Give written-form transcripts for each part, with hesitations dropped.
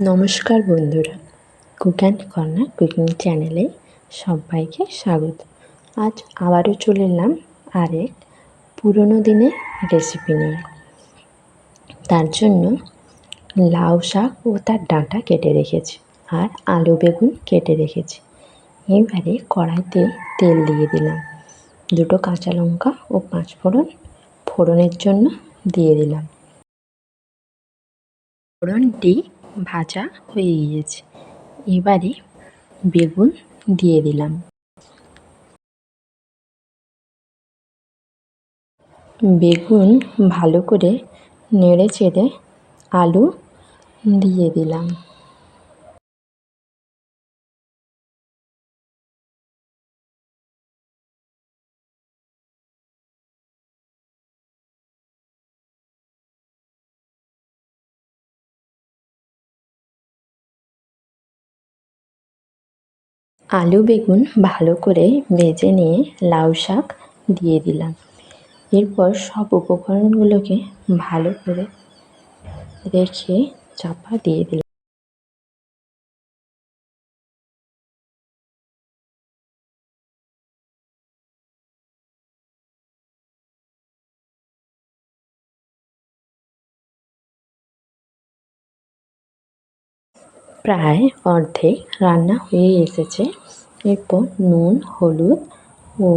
নমস্কার বন্ধুরা, cook and corner cooking চ্যানেলে সবাইকে স্বাগত। আজ আবারও চলে এলাম আরেক পুরনো দিনের রেসিপি নিয়ে। তার জন্য লাউ শাক ও তার ডাঁটা কেটে রেখেছি, আর আলু বেগুন কেটে রেখেছি। এবারে কড়াইতে তেল দিয়ে দিলাম, দুটো কাঁচা লঙ্কা ও 5 ফোড়ন ফোড়নের জন্য দিয়ে দিলাম। ফোড়নটি ভাজা হয়ে গিয়েছে, এবারে বেগুন দিয়ে দিলাম। বেগুন ভালো করে নেড়ে চেড়ে আলু দিয়ে দিলাম। আলু বেগুন ভালো করে ভেজে নিয়ে লাউ শাক দিয়ে দিলাম। এরপর সব উপকরণগুলোকে ভালো করে রেখে চাপা দিয়ে দিলাম। প্রায় অর্ধেক রান্না হয়ে এসেছে। এরপর নুন, হলুদ ও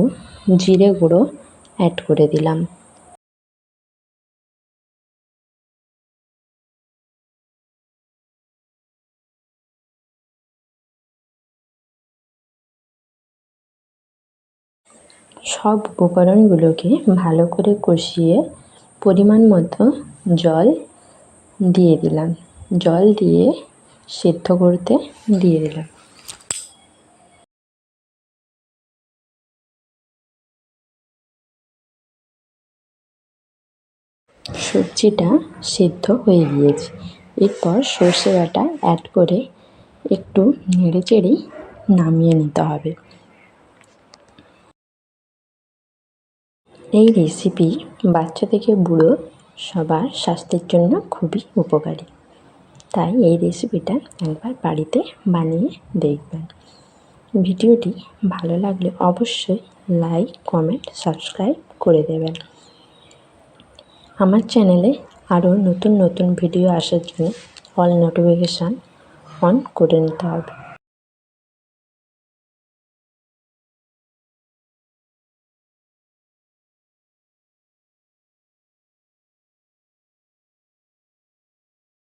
জিরে গুঁড়ো অ্যাড করে দিলাম। সব উপকরণগুলোকে ভালো করে কষিয়ে পরিমাণ মতো জল দিয়ে দিলাম। জল দিয়ে সেদ্ধ করতে দিয়ে দিলাম। সবজিটা সেদ্ধ হয়ে গিয়েছে। এরপর সর্ষে বাটা অ্যাড করে একটু নেড়ে চেড়েই নামিয়ে নিতে হবে। এই রেসিপি বাচ্চা থেকে বুড়ো সবার স্বাস্থ্যের জন্য খুবই উপকারী, তাই এই রেসিপিটা একবার বাড়িতে বানিয়ে দেখবেন। ভিডিওটি ভালো লাগলে অবশ্যই লাইক, কমেন্ট, সাবস্ক্রাইব করে দেবেন। আমার চ্যানেলে আরও নতুন নতুন ভিডিও আসার জন্য অল নোটিফিকেশান অন করে নিতে হবে।